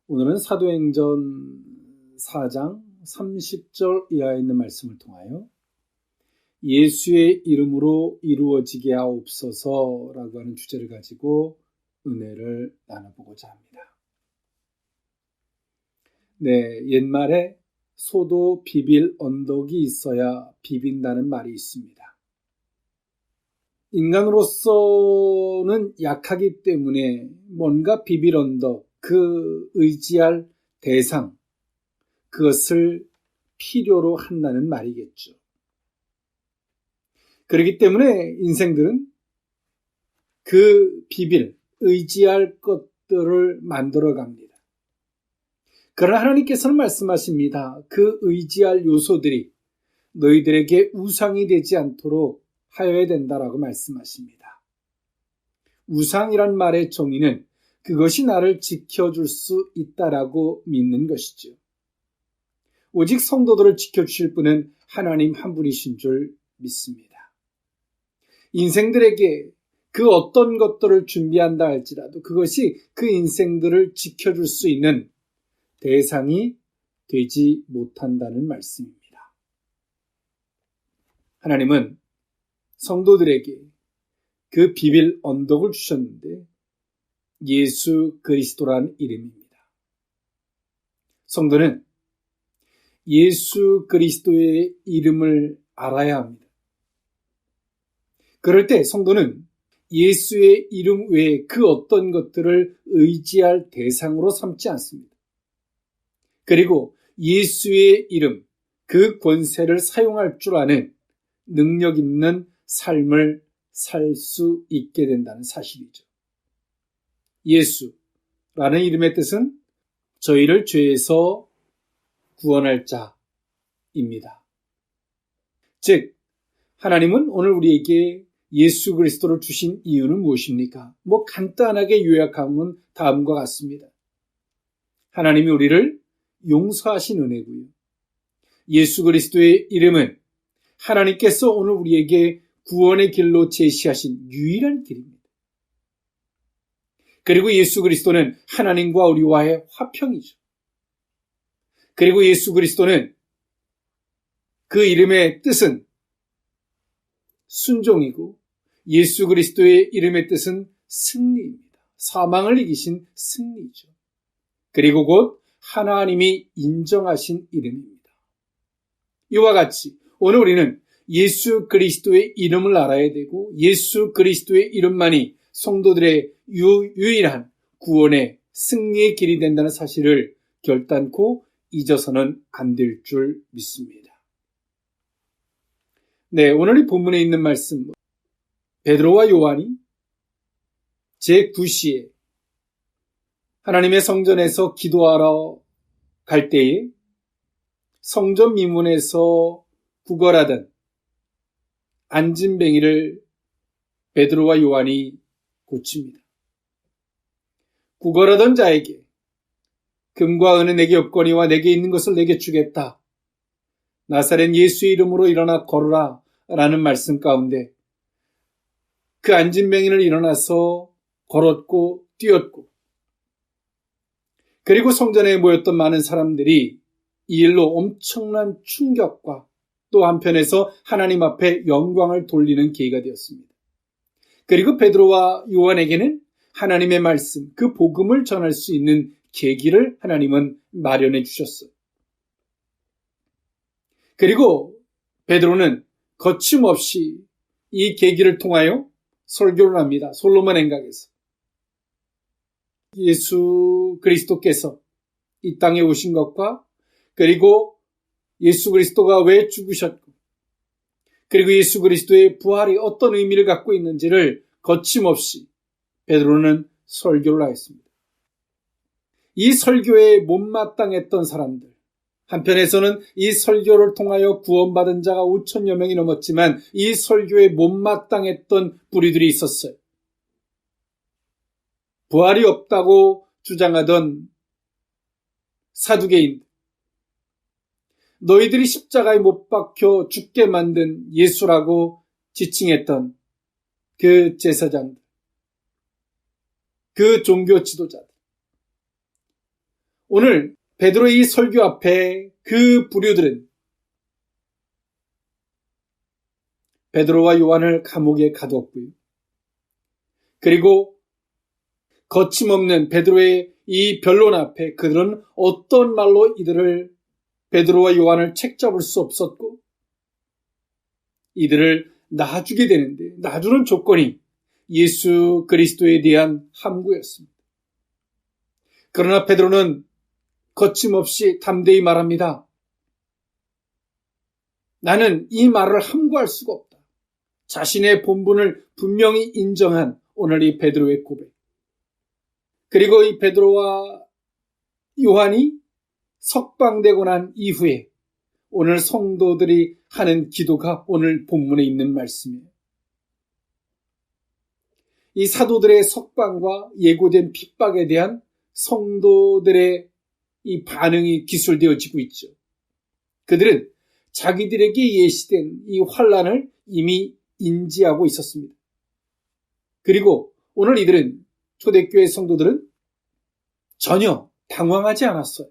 오늘은 사도행전 4장 30절 이하에 있는 말씀을 통하여 예수의 이름으로 이루어지게 하옵소서라고 하는 주제를 가지고 은혜를 나눠보고자 합니다. 옛말에 소도 비빌 언덕이 있어야 비빈다는 말이 있습니다. 인간으로서는 약하기 때문에 뭔가 비빌 언덕, 그 의지할 대상, 그것을 필요로 한다는 말이겠죠. 그렇기 때문에 인생들은 그 의지할 것들을 만들어 갑니다. 그러나 하나님께서는 말씀하십니다. 그 의지할 요소들이 너희들에게 우상이 되지 않도록 하여야 된다라고 말씀하십니다. 우상이란 말의 정의는 그것이 나를 지켜줄 수 있다라고 믿는 것이죠. 오직 성도들을 지켜주실 분은 하나님 한 분이신 줄 믿습니다. 인생들에게 그 어떤 것들을 준비한다 할지라도 그것이 그 인생들을 지켜줄 수 있는 대상이 되지 못한다는 말씀입니다. 하나님은 성도들에게 그 비빌 언덕을 주셨는데 예수 그리스도란 이름입니다. 성도는 예수 그리스도의 이름을 알아야 합니다. 그럴 때 성도는 예수의 이름 외에 그 어떤 것들을 의지할 대상으로 삼지 않습니다. 그리고 예수의 이름, 그 권세를 사용할 줄 아는 능력 있는 삶을 살 수 있게 된다는 사실이죠. 예수라는 이름의 뜻은 저희를 죄에서 구원할 자입니다. 즉, 하나님은 오늘 우리에게 예수 그리스도를 주신 이유는 무엇입니까? 간단하게 요약하면 다음과 같습니다. 하나님이 우리를 용서하신 은혜고요. 예수 그리스도의 이름은 하나님께서 오늘 우리에게 구원의 길로 제시하신 유일한 길입니다. 그리고 예수 그리스도는 하나님과 우리와의 화평이죠. 그리고 예수 그리스도는 그 이름의 뜻은 순종이고 예수 그리스도의 이름의 뜻은 승리입니다. 사망을 이기신 승리죠. 그리고 곧 하나님이 인정하신 이름입니다. 이와 같이 오늘 우리는 예수 그리스도의 이름을 알아야 되고 예수 그리스도의 이름만이 성도들의 유일한 구원의 승리의 길이 된다는 사실을 결단코 잊어서는 안 될 줄 믿습니다. 오늘 이 본문에 있는 말씀, 베드로와 요한이 제9시에 하나님의 성전에서 기도하러 갈 때에 성전 미문에서 구걸하던 안진뱅이를 베드로와 요한이 고칩니다. 구걸하던 자에게 금과 은은 내게 없거니와 내게 있는 것을 내게 주겠다. 나사렛 예수의 이름으로 일어나 걸으라 라는 말씀 가운데 그 안진뱅이는 일어나서 걸었고 뛰었고 그리고 성전에 모였던 많은 사람들이 이 일로 엄청난 충격과 또 한편에서 하나님 앞에 영광을 돌리는 계기가 되었습니다. 그리고 베드로와 요한에게는 하나님의 말씀, 그 복음을 전할 수 있는 계기를 하나님은 마련해 주셨어요. 그리고 베드로는 거침없이 이 계기를 통하여 설교를 합니다. 솔로몬 행각에서. 예수 그리스도께서 이 땅에 오신 것과 그리고 예수 그리스도가 왜 죽으셨고 그리고 예수 그리스도의 부활이 어떤 의미를 갖고 있는지를 거침없이 베드로는 설교를 하였습니다. 이 설교에 못마땅했던 사람들, 한편에서는 이 설교를 통하여 구원받은 자가 5천여 명이 넘었지만 이 설교에 못마땅했던 부류들이 있었어요. 부활이 없다고 주장하던 사두개인, 너희들이 십자가에 못 박혀 죽게 만든 예수라고 지칭했던 그 제사장들, 그 종교 지도자들, 오늘 베드로의 이 설교 앞에 그 부류들은 베드로와 요한을 감옥에 가두었고요. 그리고 거침없는 베드로의 이 변론 앞에 그들은 어떤 말로 이들을 베드로와 요한을 책잡을 수 없었고 이들을 놔주게 되는데 놔주는 조건이 예수 그리스도에 대한 함구였습니다. 그러나 베드로는 거침없이 담대히 말합니다. 나는 이 말을 함구할 수가 없다. 자신의 본분을 분명히 인정한 오늘 이 베드로의 고백. 그리고 이 베드로와 요한이 석방되고 난 이후에 오늘 성도들이 하는 기도가 오늘 본문에 있는 말씀이에요. 이 사도들의 석방과 예고된 핍박에 대한 성도들의 이 반응이 기술되어지고 있죠. 그들은 자기들에게 예시된 이 환난을 이미 인지하고 있었습니다. 그리고 오늘 이들은 초대교회 성도들은 전혀 당황하지 않았어요.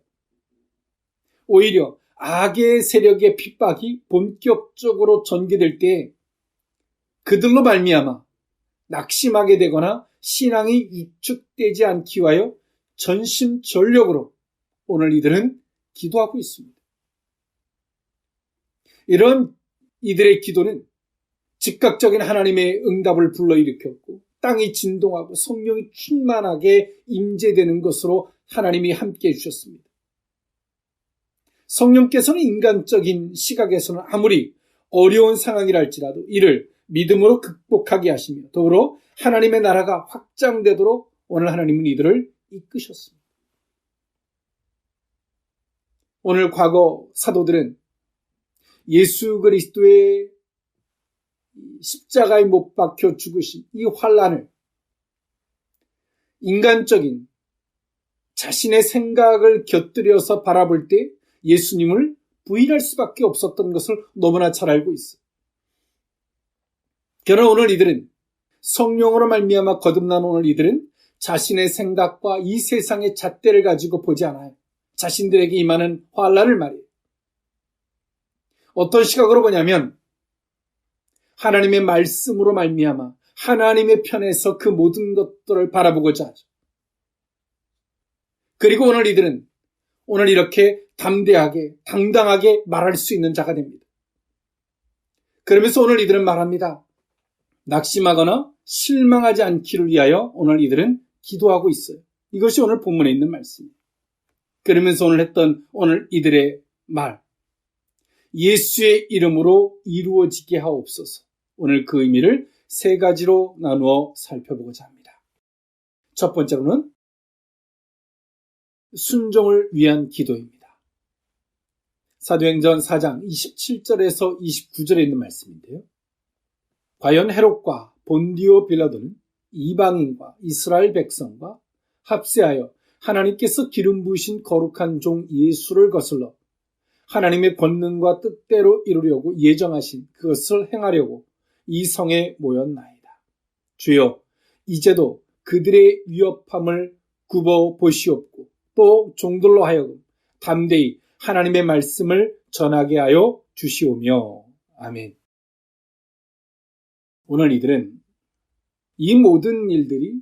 오히려 악의 세력의 핍박이 본격적으로 전개될 때 그들로 말미암아 낙심하게 되거나 신앙이 위축되지 않기 위하여 전심전력으로 오늘 이들은 기도하고 있습니다. 이런 이들의 기도는 즉각적인 하나님의 응답을 불러일으켰고 땅이 진동하고 성령이 충만하게 임재되는 것으로 하나님이 함께해 주셨습니다. 성령께서는 인간적인 시각에서는 아무리 어려운 상황이랄지라도 이를 믿음으로 극복하게 하시며 더불어 하나님의 나라가 확장되도록 오늘 하나님은 이들을 이끄셨습니다. 오늘 과거 사도들은 예수 그리스도의 십자가에 못 박혀 죽으신 이 환난을 인간적인 자신의 생각을 곁들여서 바라볼 때 예수님을 부인할 수밖에 없었던 것을 너무나 잘 알고 있어요. 그러나 오늘 이들은 성령으로 말미암아 거듭난 오늘 이들은 자신의 생각과 이 세상의 잣대를 가지고 보지 않아요. 자신들에게 임하는 환난을 말이에요. 어떤 시각으로 보냐면 하나님의 말씀으로 말미암아 하나님의 편에서 그 모든 것들을 바라보고자 하죠. 그리고 오늘 이들은 오늘 이렇게 담대하게 당당하게 말할 수 있는 자가 됩니다. 그러면서 오늘 이들은 말합니다. 낙심하거나 실망하지 않기를 위하여 오늘 이들은 기도하고 있어요. 이것이 오늘 본문에 있는 말씀입니다. 그러면서 오늘 했던 오늘 이들의 말, 예수의 이름으로 이루어지게 하옵소서. 오늘 그 의미를 세 가지로 나누어 살펴보고자 합니다. 첫 번째로는 순종을 위한 기도입니다. 사도행전 4장 27절에서 29절에 있는 말씀인데요. 과연 헤롯과 본디오 빌라도는 이방인과 이스라엘 백성과 합세하여 하나님께서 기름 부으신 거룩한 종 예수를 거슬러 하나님의 권능과 뜻대로 이루려고 예정하신 그것을 행하려고 이 성에 모였나이다. 주여, 이제도 그들의 위협함을 굽어 보시옵고 또 종들로 하여금 담대히 하나님의 말씀을 전하게 하여 주시오며. 아멘. 오늘 이들은 이 모든 일들이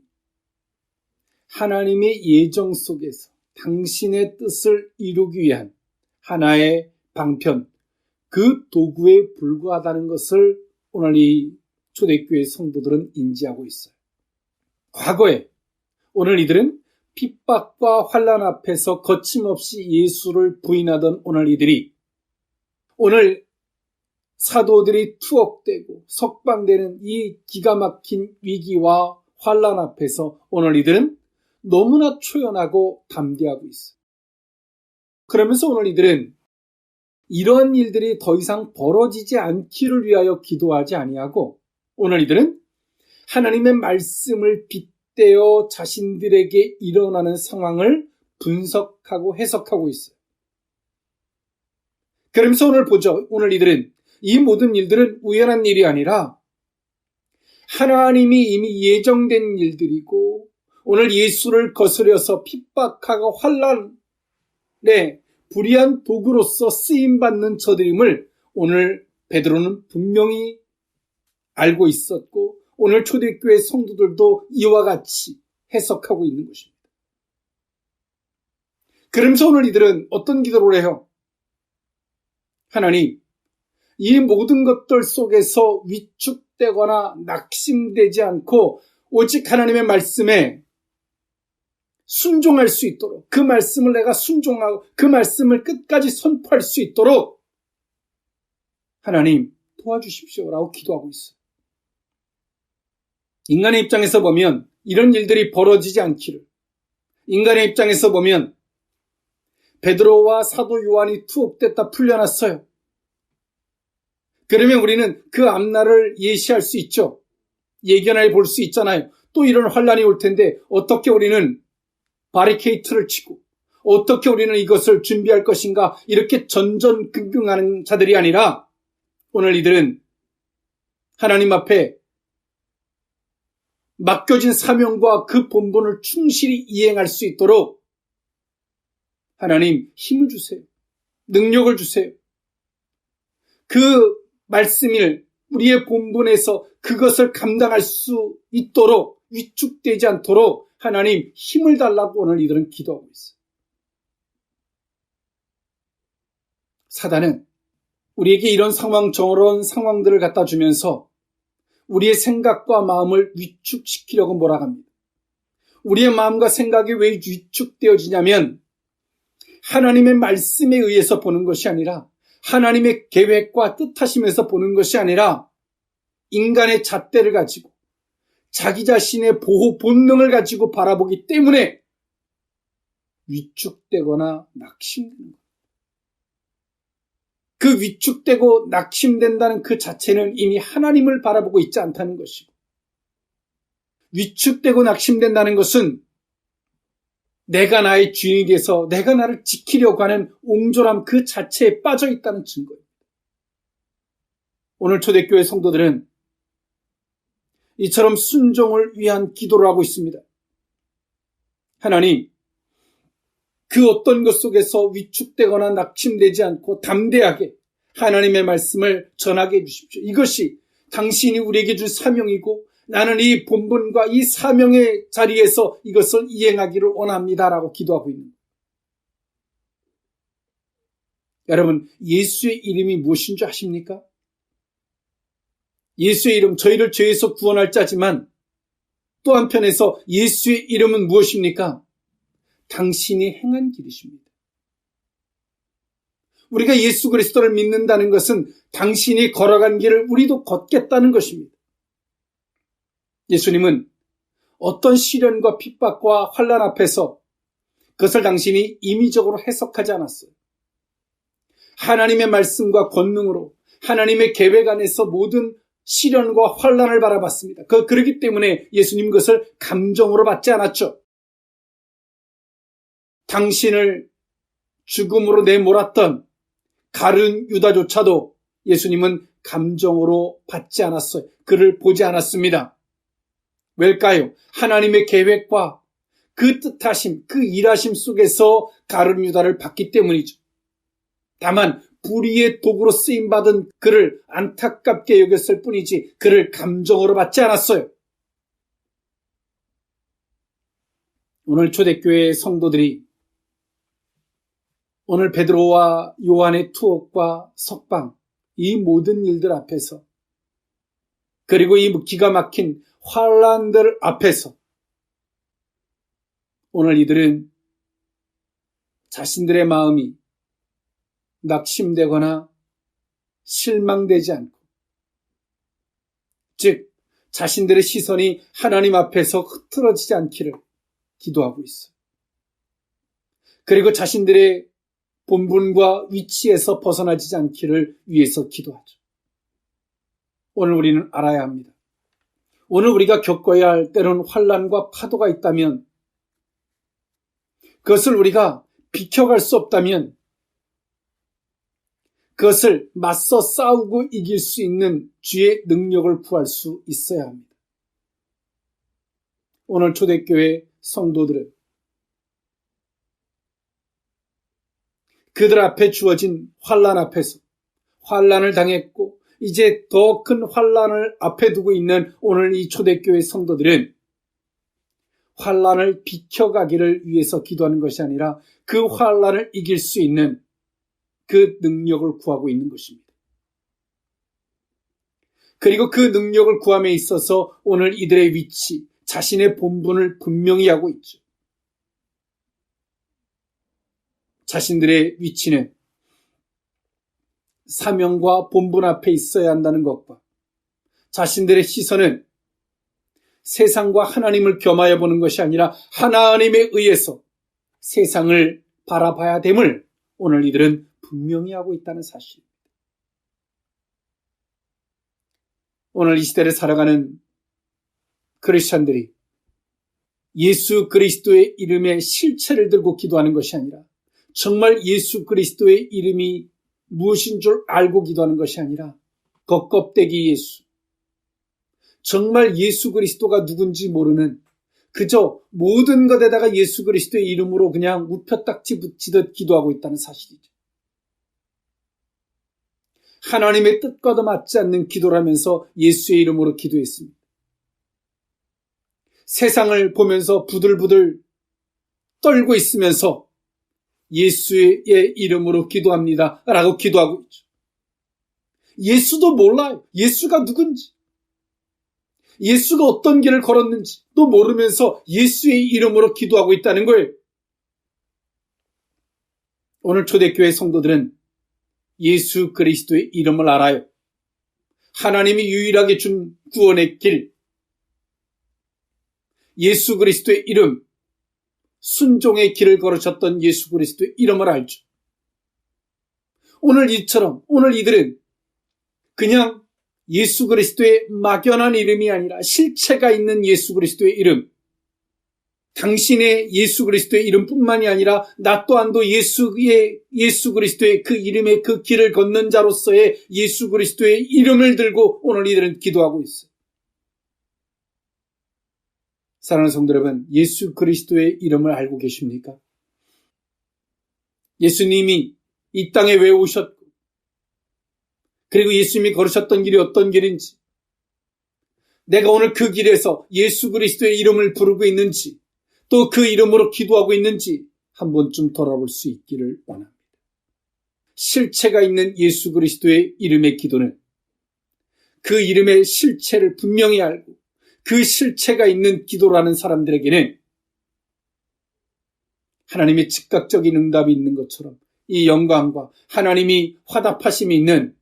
하나님의 예정 속에서 당신의 뜻을 이루기 위한 하나의 방편, 그 도구에 불과하다는 것을 오늘 이 초대교회 성도들은 인지하고 있어요. 과거에 오늘 이들은 핍박과 환난 앞에서 거침없이 예수를 부인하던 오늘 이들이 오늘 사도들이 투옥되고 석방되는 이 기가 막힌 위기와 환난 앞에서 오늘 이들은 너무나 초연하고 담대하고 있어요. 그러면서 오늘 이들은 이러한 일들이 더 이상 벌어지지 않기를 위하여 기도하지 아니하고 오늘 이들은 하나님의 말씀을 빗대어 자신들에게 일어나는 상황을 분석하고 해석하고 있어요. 그러면서 오늘 보죠. 오늘 이들은 이 모든 일들은 우연한 일이 아니라 하나님이 이미 예정된 일들이고 오늘 예수를 거스려서 핍박하고 환난 불의한 도구로서 쓰임받는 저들임을 오늘 베드로는 분명히 알고 있었고 오늘 초대교회 성도들도 이와 같이 해석하고 있는 것입니다. 그러면서 오늘 이들은 어떤 기도를 해요? 하나님, 이 모든 것들 속에서 위축되거나 낙심되지 않고 오직 하나님의 말씀에 순종할 수 있도록, 그 말씀을 내가 순종하고 그 말씀을 끝까지 선포할 수 있도록 하나님 도와주십시오라고 기도하고 있어요. 인간의 입장에서 보면 이런 일들이 벌어지지 않기를, 인간의 입장에서 보면 베드로와 사도 요한이 투옥됐다 풀려났어요. 그러면 우리는 그 앞날을 예시할 수 있죠. 예견해 볼 수 있잖아요. 또 이런 환란이 올 텐데 어떻게 우리는 바리케이트를 치고 어떻게 우리는 이것을 준비할 것인가, 이렇게 전전긍긍하는 자들이 아니라 오늘 이들은 하나님 앞에 맡겨진 사명과 그 본분을 충실히 이행할 수 있도록 하나님 힘을 주세요. 능력을 주세요. 그 말씀을 우리의 본분에서 그것을 감당할 수 있도록, 위축되지 않도록 하나님 힘을 달라고 오늘 이들은 기도하고 있어요. 사단은 우리에게 이런 저런 상황들을 갖다 주면서 우리의 생각과 마음을 위축시키려고 몰아갑니다. 우리의 마음과 생각이 왜 위축되어지냐면 하나님의 말씀에 의해서 보는 것이 아니라, 하나님의 계획과 뜻하심에서 보는 것이 아니라 인간의 잣대를 가지고 자기 자신의 보호 본능을 가지고 바라보기 때문에 위축되거나 낙심되는 것. 그 위축되고 낙심된다는 그 자체는 이미 하나님을 바라보고 있지 않다는 것이고, 위축되고 낙심된다는 것은 내가 나의 주인이 돼서 내가 나를 지키려고 하는 옹졸함 그 자체에 빠져 있다는 증거입니다. 오늘 초대교회 성도들은 이처럼 순종을 위한 기도를 하고 있습니다. 하나님, 그 어떤 것 속에서 위축되거나 낙심되지 않고 담대하게 하나님의 말씀을 전하게 해주십시오. 이것이 당신이 우리에게 줄 사명이고 나는 이 본분과 이 사명의 자리에서 이것을 이행하기를 원합니다라고 기도하고 있는 거예요. 여러분, 예수의 이름이 무엇인 줄 아십니까? 예수의 이름, 저희를 죄에서 구원할 자지만 또 한편에서 예수의 이름은 무엇입니까? 당신이 행한 길이십니다. 우리가 예수 그리스도를 믿는다는 것은 당신이 걸어간 길을 우리도 걷겠다는 것입니다. 예수님은 어떤 시련과 핍박과 환난 앞에서 그것을 당신이 임의적으로 해석하지 않았어요. 하나님의 말씀과 권능으로 하나님의 계획 안에서 모든 시련과 환난을 바라봤습니다. 그렇기 때문에 예수님 그것을 감정으로 받지 않았죠. 당신을 죽음으로 내몰았던 가룟 유다조차도 예수님은 감정으로 받지 않았어요. 그를 보지 않았습니다. 왜일까요? 하나님의 계획과 그 뜻하심, 그 일하심 속에서 가룟 유다를 봤기 때문이죠. 다만 불의의 도구로 쓰임받은 그를 안타깝게 여겼을 뿐이지 그를 감정으로 받지 않았어요. 오늘 초대교회 성도들이 오늘 베드로와 요한의 투옥과 석방, 이 모든 일들 앞에서, 그리고 이 기가 막힌 환란들 앞에서 오늘 이들은 자신들의 마음이 낙심되거나 실망되지 않고, 즉 자신들의 시선이 하나님 앞에서 흐트러지지 않기를 기도하고 있어요. 그리고 자신들의 본분과 위치에서 벗어나지 않기를 위해서 기도하죠. 오늘 우리는 알아야 합니다. 오늘 우리가 겪어야 할 때로는 환난과 파도가 있다면, 그것을 우리가 비켜갈 수 없다면 그것을 맞서 싸우고 이길 수 있는 주의 능력을 구할 수 있어야 합니다. 오늘 초대교회 성도들은 그들 앞에 주어진 환난 앞에서 환난을 당했고 이제 더 큰 환난을 앞에 두고 있는 오늘 이 초대교회 성도들은 환난을 비켜가기를 위해서 기도하는 것이 아니라 그 환난을 이길 수 있는 그 능력을 구하고 있는 것입니다. 그리고 그 능력을 구함에 있어서 오늘 이들의 위치, 자신의 본분을 분명히 하고 있죠. 자신들의 위치는 사명과 본분 앞에 있어야 한다는 것과 자신들의 시선은 세상과 하나님을 겸하여 보는 것이 아니라 하나님에 의해서 세상을 바라봐야 됨을 오늘 이들은 분명히 하고 있다는 사실입니다. 오늘 이 시대를 살아가는 크리스찬들이 예수 그리스도의 이름의 실체를 들고 기도하는 것이 아니라 정말 예수 그리스도의 이름이 무엇인 줄 알고 기도하는 것이 아니라 겉껍데기 예수, 정말 예수 그리스도가 누군지 모르는 그저 모든 것에다가 예수 그리스도의 이름으로 그냥 우표딱지 붙이듯 기도하고 있다는 사실이죠. 하나님의 뜻과도 맞지 않는 기도를 하면서 예수의 이름으로 기도했습니다. 세상을 보면서 부들부들 떨고 있으면서 예수의 이름으로 기도합니다 라고 기도하고 있죠. 예수도 몰라요. 예수가 누군지, 예수가 어떤 길을 걸었는지 또 모르면서 예수의 이름으로 기도하고 있다는 거예요. 오늘 초대교회 성도들은 예수 그리스도의 이름을 알아요. 하나님이 유일하게 준 구원의 길, 예수 그리스도의 이름, 순종의 길을 걸으셨던 예수 그리스도의 이름을 알죠. 오늘 이처럼 오늘 이들은 그냥 예수 그리스도의 막연한 이름이 아니라 실체가 있는 예수 그리스도의 이름, 당신의 예수 그리스도의 이름뿐만이 아니라 나 또한도 예수 그리스도의 그 이름의 그 길을 걷는 자로서의 예수 그리스도의 이름을 들고 오늘 이들은 기도하고 있어요. 사랑하는 성도 여러분, 예수 그리스도의 이름을 알고 계십니까? 예수님이 이 땅에 왜 오셨고, 그리고 예수님이 걸으셨던 길이 어떤 길인지, 내가 오늘 그 길에서 예수 그리스도의 이름을 부르고 있는지, 또 그 이름으로 기도하고 있는지 한 번쯤 돌아볼 수 있기를 원합니다. 실체가 있는 예수 그리스도의 이름의 기도는 그 이름의 실체를 분명히 알고 그 실체가 있는 기도라는 사람들에게는 하나님의 즉각적인 응답이 있는 것처럼 이 영광과 하나님이 화답하심이 있는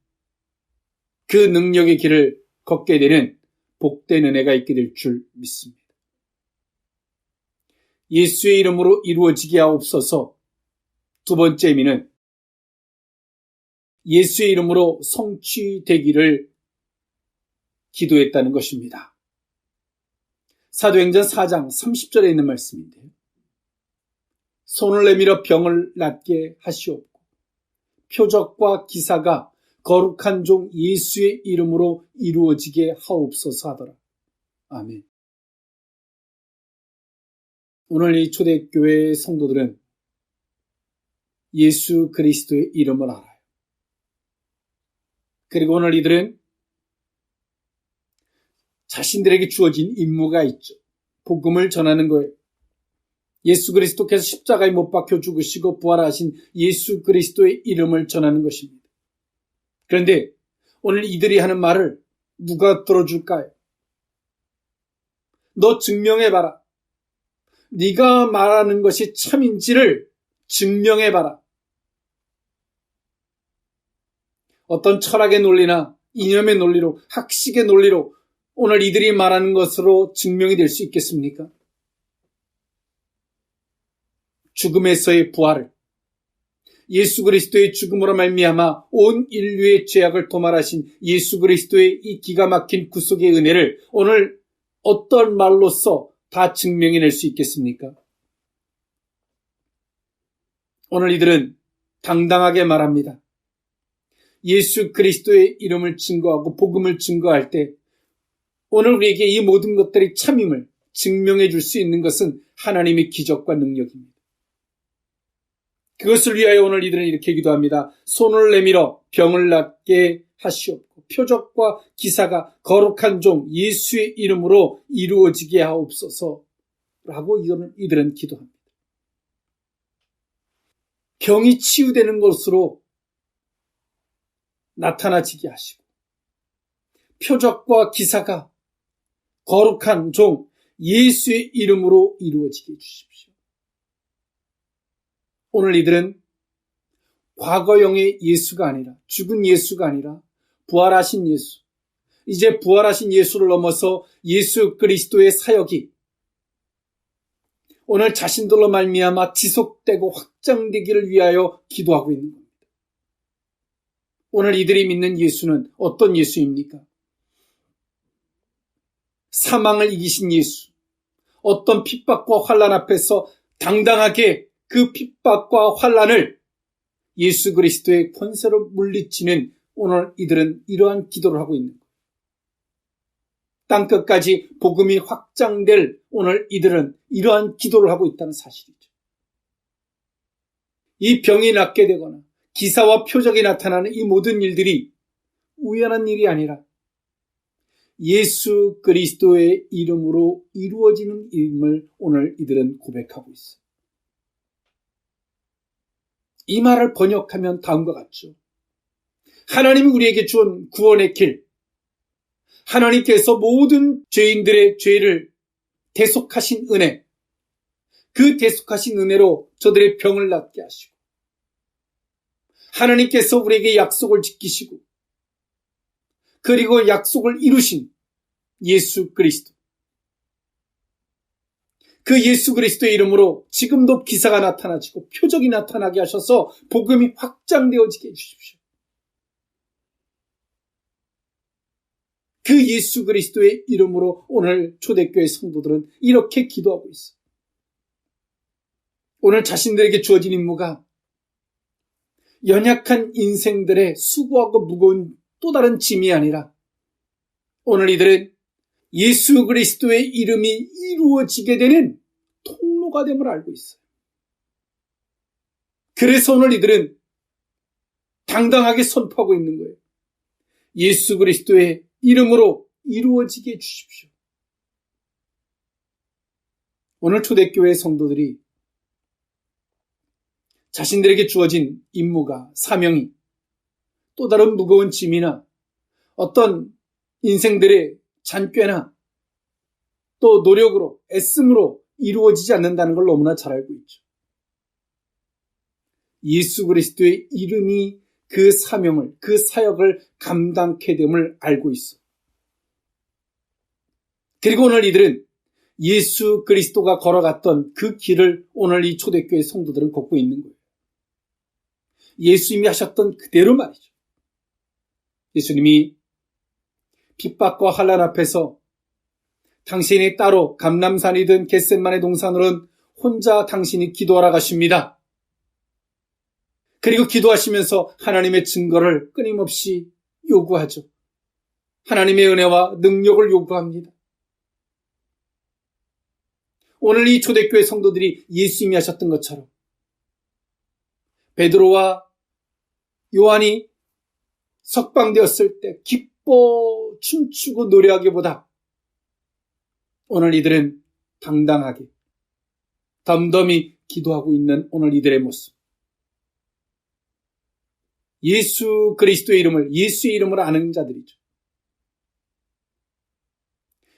그 능력의 길을 걷게 되는 복된 은혜가 있게 될 줄 믿습니다. 예수의 이름으로 이루어지게 하옵소서. 두 번째 의미는 예수의 이름으로 성취되기를 기도했다는 것입니다. 사도행전 4장 30절에 있는 말씀인데요. 손을 내밀어 병을 낫게 하시옵고 표적과 기사가 거룩한 종 예수의 이름으로 이루어지게 하옵소서 하더라. 아멘. 오늘 이 초대교회 성도들은 예수 그리스도의 이름을 알아요. 그리고 오늘 이들은 자신들에게 주어진 임무가 있죠. 복음을 전하는 거예요. 예수 그리스도께서 십자가에 못 박혀 죽으시고 부활하신 예수 그리스도의 이름을 전하는 것입니다. 그런데 오늘 이들이 하는 말을 누가 들어줄까요? 너 증명해봐라. 네가 말하는 것이 참인지를 증명해봐라. 어떤 철학의 논리나 이념의 논리로, 학식의 논리로 오늘 이들이 말하는 것으로 증명이 될 수 있겠습니까? 죽음에서의 부활을, 예수 그리스도의 죽음으로 말미암아 온 인류의 죄악을 도말하신 예수 그리스도의 이 기가 막힌 구속의 은혜를 오늘 어떤 말로써 다 증명해낼 수 있겠습니까? 오늘 이들은 당당하게 말합니다. 예수 그리스도의 이름을 증거하고 복음을 증거할 때 오늘 우리에게 이 모든 것들이 참임을 증명해 줄 수 있는 것은 하나님의 기적과 능력입니다. 그것을 위하여 오늘 이들은 이렇게 기도합니다. 손을 내밀어 병을 낫게 하시옵고 표적과 기사가 거룩한 종 예수의 이름으로 이루어지게 하옵소서 라고 이들은 기도합니다. 병이 치유되는 것으로 나타나지게 하시고 표적과 기사가 거룩한 종 예수의 이름으로 이루어지게 해주십시오. 오늘 이들은 과거형의 예수가 아니라 죽은 예수가 아니라 부활하신 예수, 이제 부활하신 예수를 넘어서 예수 그리스도의 사역이 오늘 자신들로 말미암아 지속되고 확장되기를 위하여 기도하고 있는 겁니다. 오늘 이들이 믿는 예수는 어떤 예수입니까? 사망을 이기신 예수, 어떤 핍박과 환난 앞에서 당당하게 그 핍박과 환난을 예수 그리스도의 권세로 물리치는 오늘 이들은 이러한 기도를 하고 있는 거예요. 땅끝까지 복음이 확장될 오늘 이들은 이러한 기도를 하고 있다는 사실이죠. 이 병이 낫게 되거나 기사와 표적이 나타나는 이 모든 일들이 우연한 일이 아니라 예수 그리스도의 이름으로 이루어지는 일임을 오늘 이들은 고백하고 있어요. 이 말을 번역하면 다음과 같죠. 하나님이 우리에게 준 구원의 길, 하나님께서 모든 죄인들의 죄를 대속하신 은혜, 그 대속하신 은혜로 저들의 병을 낫게 하시고 하나님께서 우리에게 약속을 지키시고 그리고 약속을 이루신 예수 그리스도, 그 예수 그리스도의 이름으로 지금도 기사가 나타나지고 표적이 나타나게 하셔서 복음이 확장되어지게 해주십시오. 그 예수 그리스도의 이름으로 오늘 초대교회 성도들은 이렇게 기도하고 있어요. 오늘 자신들에게 주어진 임무가 연약한 인생들의 수고하고 무거운 또 다른 짐이 아니라 오늘 이들은 예수 그리스도의 이름이 이루어지게 되는 통로가 됨을 알고 있어요. 그래서 오늘 이들은 당당하게 선포하고 있는 거예요. 예수 그리스도의 이름으로 이루어지게 해주십시오. 오늘 초대교회 성도들이 자신들에게 주어진 임무가, 사명이 또 다른 무거운 짐이나 어떤 인생들의 잔꾀나 또 노력으로, 애씀으로 이루어지지 않는다는 걸 너무나 잘 알고 있죠. 예수 그리스도의 이름이 그 사명을, 그 사역을 감당케 됨을 알고 있어. 그리고 오늘 이들은 예수 그리스도가 걸어갔던 그 길을 오늘 이 초대교회 성도들은 걷고 있는 거예요. 예수님이 하셨던 그대로 말이죠. 예수님이 핍박과 환난 앞에서 당신이 따로 감람산이든 겟셋마네 동산으로는 혼자 당신이 기도하러 가십니다. 그리고 기도하시면서 하나님의 증거를 끊임없이 요구하죠. 하나님의 은혜와 능력을 요구합니다. 오늘 이 초대교회 성도들이 예수님이 하셨던 것처럼 베드로와 요한이 석방되었을 때 기뻐 춤추고 노래하기보다 오늘 이들은 당당하게 덤덤히 기도하고 있는 오늘 이들의 모습. 예수 그리스도의 이름을, 예수의 이름으로 아는 자들이죠.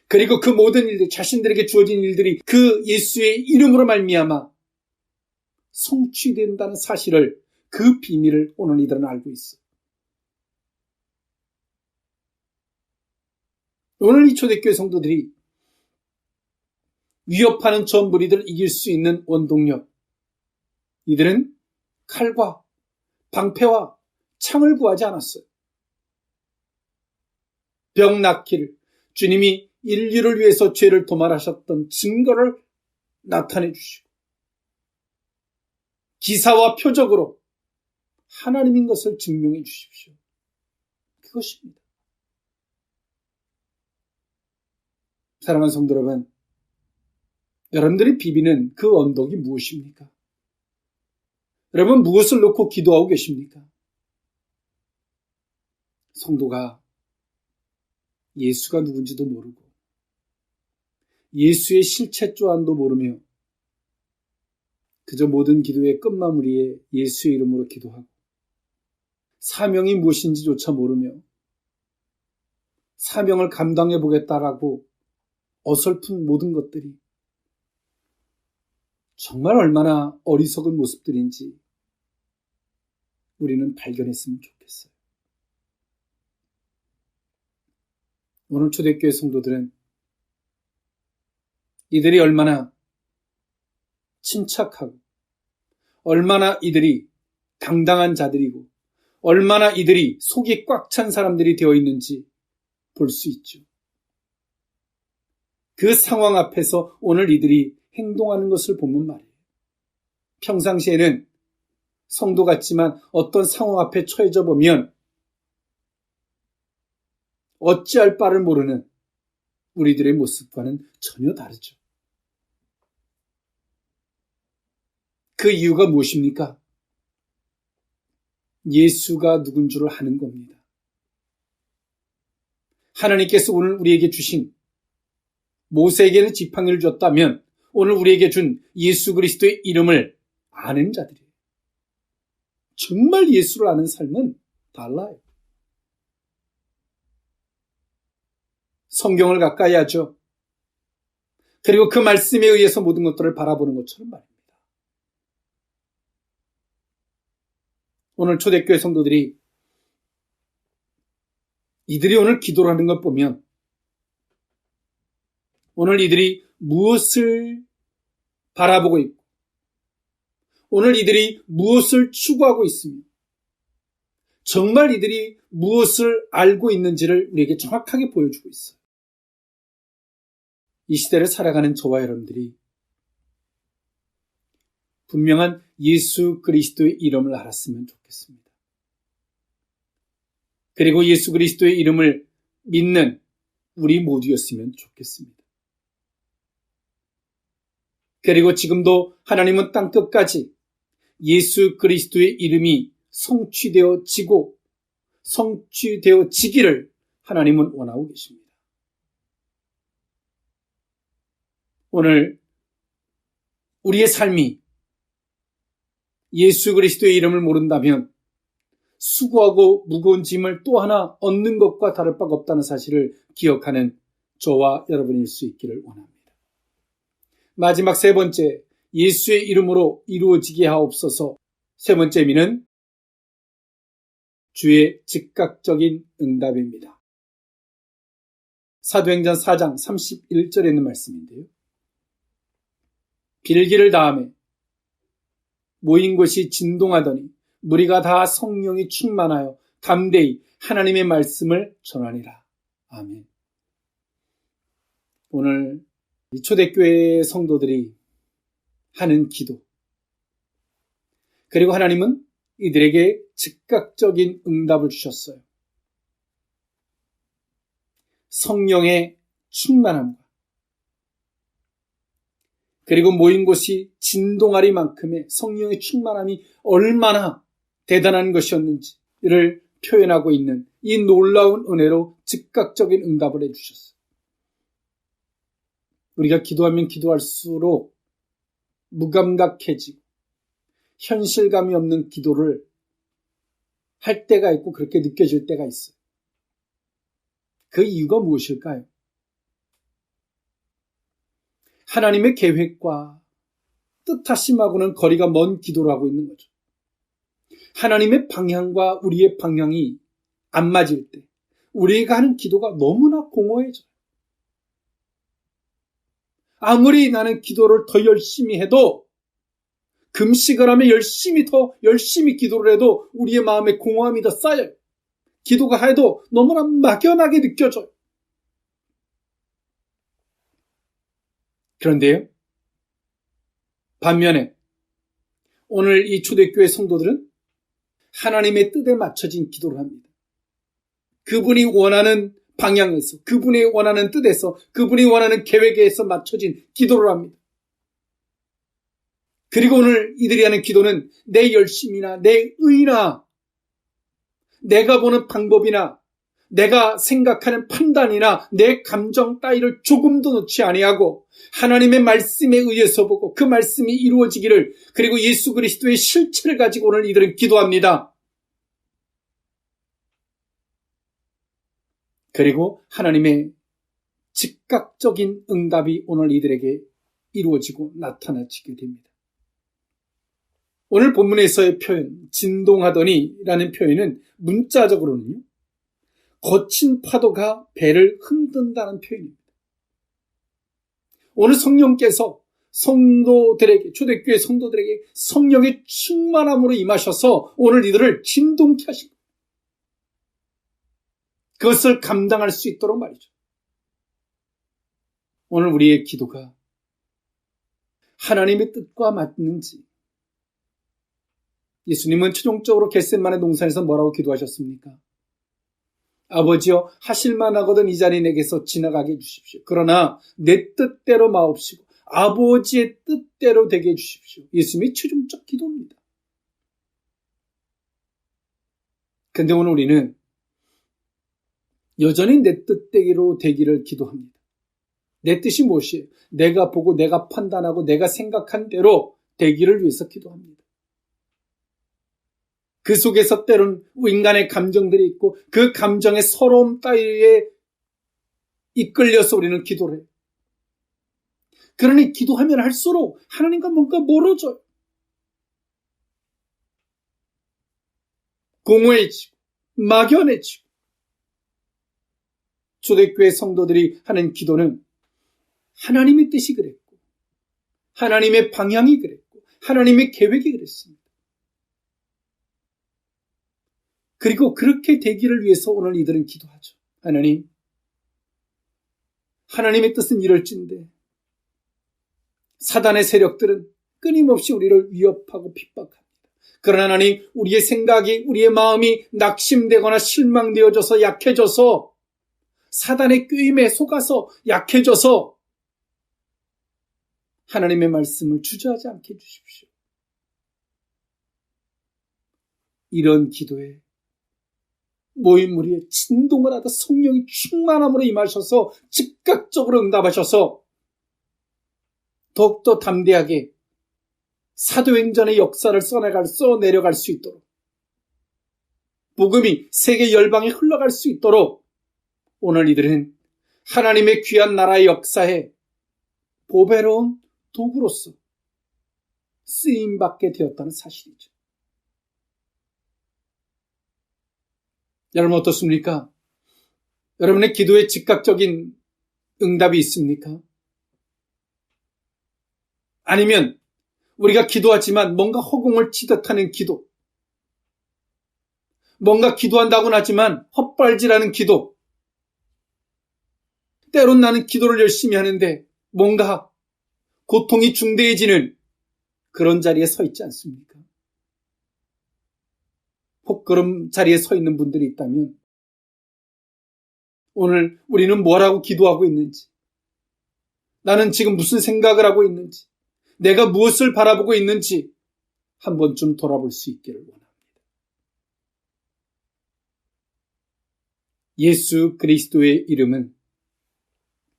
그리고 그 모든 일들, 자신들에게 주어진 일들이 그 예수의 이름으로 말미암아 성취된다는 사실을, 그 비밀을 오늘 이들은 알고 있어요. 오늘 이 초대교회 성도들이 위협하는 저 무리들을 이길 수 있는 원동력, 이들은 칼과 방패와 창을 구하지 않았어요. 병 낫기를, 주님이 인류를 위해서 죄를 도말하셨던 증거를 나타내 주시고 기사와 표적으로 하나님인 것을 증명해 주십시오. 그것입니다. 사랑하는 성도 여러분, 여러분들이 비비는 그 언덕이 무엇입니까? 여러분, 무엇을 놓고 기도하고 계십니까? 성도가 예수가 누군지도 모르고 예수의 실체 조안도 모르며 그저 모든 기도의 끝마무리에 예수의 이름으로 기도하고 사명이 무엇인지조차 모르며 사명을 감당해 보겠다라고 어설픈 모든 것들이 정말 얼마나 어리석은 모습들인지 우리는 발견했으면 좋겠어요. 오늘 초대교회 성도들은 이들이 얼마나 침착하고 얼마나 이들이 당당한 자들이고 얼마나 이들이 속이 꽉 찬 사람들이 되어 있는지 볼 수 있죠. 그 상황 앞에서 오늘 이들이 행동하는 것을 보면 말이에요. 평상시에는 성도 같지만 어떤 상황 앞에 처해져 보면 어찌할 바를 모르는 우리들의 모습과는 전혀 다르죠. 그 이유가 무엇입니까? 예수가 누군 줄을 아는 겁니다. 하나님께서 오늘 우리에게 주신 모세에게는 지팡이를 줬다면 오늘 우리에게 준 예수 그리스도의 이름을 아는 자들이에요. 정말 예수를 아는 삶은 달라요. 성경을 가까이 하죠. 그리고 그 말씀에 의해서 모든 것들을 바라보는 것처럼 말입니다. 오늘 초대교회 성도들이 이들이 오늘 기도를 하는 것 보면 오늘 이들이 무엇을 바라보고 있고 오늘 이들이 무엇을 추구하고 있으며 정말 이들이 무엇을 알고 있는지를 우리에게 정확하게 보여주고 있어요. 이 시대를 살아가는 저와 여러분들이 분명한 예수 그리스도의 이름을 알았으면 좋겠습니다. 그리고 예수 그리스도의 이름을 믿는 우리 모두였으면 좋겠습니다. 그리고 지금도 하나님은 땅끝까지 예수 그리스도의 이름이 성취되어지고 성취되어지기를 하나님은 원하고 계십니다. 오늘 우리의 삶이 예수 그리스도의 이름을 모른다면 수고하고 무거운 짐을 또 하나 얻는 것과 다를 바가 없다는 사실을 기억하는 저와 여러분일 수 있기를 원합니다. 마지막 세 번째, 예수의 이름으로 이루어지게 하옵소서. 세 번째 의미는 주의 즉각적인 응답입니다. 사도행전 4장 31절에 있는 말씀인데요. 빌기를 다음에 모인 곳이 진동하더니 무리가 다 성령이 충만하여 담대히 하나님의 말씀을 전하니라. 아멘. 오늘 이 초대교회 성도들이 하는 기도, 그리고 하나님은 이들에게 즉각적인 응답을 주셨어요. 성령의 충만함과 그리고 모인 곳이 진동하리만큼의 성령의 충만함이 얼마나 대단한 것이었는지를 표현하고 있는 이 놀라운 은혜로 즉각적인 응답을 해주셨어요. 우리가 기도하면 기도할수록 무감각해지고 현실감이 없는 기도를 할 때가 있고 그렇게 느껴질 때가 있어요. 그 이유가 무엇일까요? 하나님의 계획과 뜻하심하고는 거리가 먼 기도를 하고 있는 거죠. 하나님의 방향과 우리의 방향이 안 맞을 때 우리가 하는 기도가 너무나 공허해져요. 아무리 나는 기도를 더 열심히 해도 금식을 하면 더 열심히 기도를 해도 우리의 마음에 공허함이 더 쌓여요. 기도가 해도 너무나 막연하게 느껴져요. 그런데요, 반면에 오늘 이 초대교회 성도들은 하나님의 뜻에 맞춰진 기도를 합니다. 그분이 원하는 방향에서, 그분이 원하는 뜻에서, 그분이 원하는 계획에서 맞춰진 기도를 합니다. 그리고 오늘 이들이 하는 기도는 내 열심이나 내 의나 내가 보는 방법이나 내가 생각하는 판단이나 내 감정 따위를 조금도 놓지 아니하고 하나님의 말씀에 의해서 보고 그 말씀이 이루어지기를, 그리고 예수 그리스도의 실체를 가지고 오늘 이들은 기도합니다. 그리고 하나님의 즉각적인 응답이 오늘 이들에게 이루어지고 나타나지게 됩니다. 오늘 본문에서의 표현, 진동하더니라는 표현은 문자적으로는요, 거친 파도가 배를 흔든다는 표현입니다. 오늘 성령께서 성도들에게, 초대교회 성도들에게 성령의 충만함으로 임하셔서 오늘 이들을 진동케 하신 겁니다. 그것을 감당할 수 있도록 말이죠. 오늘 우리의 기도가 하나님의 뜻과 맞는지, 예수님은 최종적으로 겟세마네 동산에서 뭐라고 기도하셨습니까? 아버지여, 하실만 하거든 이 자리 내게서 지나가게 해주십시오. 그러나 내 뜻대로 마옵시고 아버지의 뜻대로 되게 해주십시오. 예수님의 최종적 기도입니다. 근데 오늘 우리는 여전히 내 뜻대로 되기를 기도합니다. 내 뜻이 무엇이에요? 내가 보고 내가 판단하고 내가 생각한 대로 되기를 위해서 기도합니다. 그 속에서 때론 인간의 감정들이 있고 그 감정의 서러움 따위에 이끌려서 우리는 기도를 해요. 그러니 기도하면 할수록 하나님과 뭔가 멀어져요. 공허해지고 막연해지고. 초대교회 성도들이 하는 기도는 하나님의 뜻이 그랬고 하나님의 방향이 그랬고 하나님의 계획이 그랬습니다. 그리고 그렇게 되기를 위해서 오늘 이들은 기도하죠. 하나님, 하나님의 뜻은 이럴진데 사단의 세력들은 끊임없이 우리를 위협하고 핍박합니다. 그러나 하나님, 우리의 생각이, 우리의 마음이 낙심되거나 실망되어져서 약해져서 사단의 꾀임에 속아서 약해져서 하나님의 말씀을 주저하지 않게 해주십시오. 이런 기도에 모인 무리에 진동을 하다 성령이 충만함으로 임하셔서 즉각적으로 응답하셔서 더욱더 담대하게 사도행전의 역사를 써내려갈 수 있도록, 복음이 세계 열방에 흘러갈 수 있도록 오늘 이들은 하나님의 귀한 나라의 역사에 보배로운 도구로서 쓰임받게 되었다는 사실이죠. 여러분 어떻습니까? 여러분의 기도에 즉각적인 응답이 있습니까? 아니면 우리가 기도하지만 뭔가 허공을 치듯 하는 기도, 뭔가 기도한다고는 하지만 헛발질하는 기도, 때론 나는 기도를 열심히 하는데 뭔가 고통이 중대해지는 그런 자리에 서 있지 않습니까? 혹 그런 자리에 서 있는 분들이 있다면 오늘 우리는 뭐라고 기도하고 있는지, 나는 지금 무슨 생각을 하고 있는지, 내가 무엇을 바라보고 있는지 한 번쯤 돌아볼 수 있기를 원합니다. 예수 그리스도의 이름은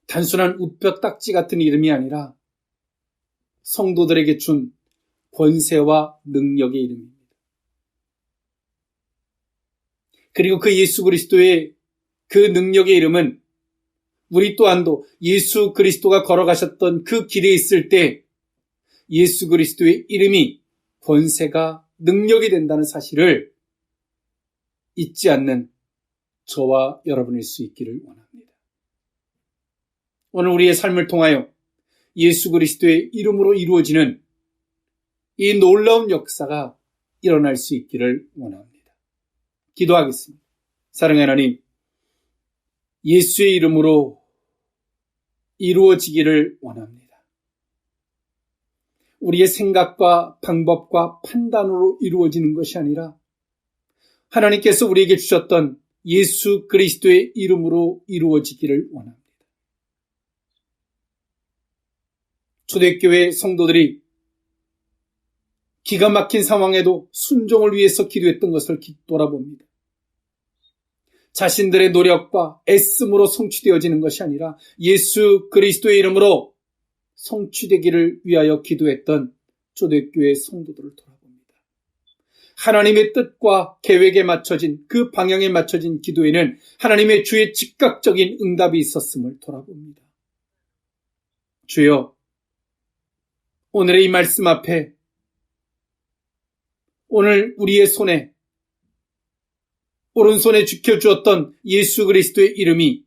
단순한 우뼈딱지 같은 이름이 아니라 성도들에게 준 권세와 능력의 이름입니다. 그리고 그 예수 그리스도의 그 능력의 이름은 우리 또한도 예수 그리스도가 걸어가셨던 그 길에 있을 때 예수 그리스도의 이름이 권세가 능력이 된다는 사실을 잊지 않는 저와 여러분일 수 있기를 원합니다. 오늘 우리의 삶을 통하여 예수 그리스도의 이름으로 이루어지는 이 놀라운 역사가 일어날 수 있기를 원합니다. 기도하겠습니다. 사랑하는 하나님, 예수의 이름으로 이루어지기를 원합니다. 우리의 생각과 방법과 판단으로 이루어지는 것이 아니라 하나님께서 우리에게 주셨던 예수 그리스도의 이름으로 이루어지기를 원합니다. 초대교회 성도들이 기가 막힌 상황에도 순종을 위해서 기도했던 것을 돌아봅니다. 자신들의 노력과 애씀으로 성취되어지는 것이 아니라 예수 그리스도의 이름으로 성취되기를 위하여 기도했던 초대교회 성도들을 돌아봅니다. 하나님의 뜻과 계획에 맞춰진, 그 방향에 맞춰진 기도에는 하나님의 주의 즉각적인 응답이 있었음을 돌아봅니다. 주여, 오늘의 이 말씀 앞에 오늘 우리의 손에, 오른손에 지켜주었던 예수 그리스도의 이름이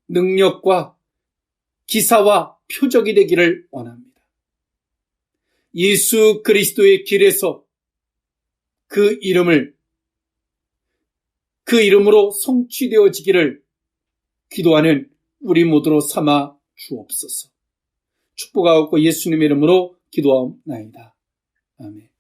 능력과 기사와 표적이 되기를 원합니다. 예수 그리스도의 길에서 그 이름으로 성취되어지기를 기도하는 우리 모두로 삼아 주옵소서. 축복하옵고 예수님의 이름으로 기도하옵나이다. 아멘.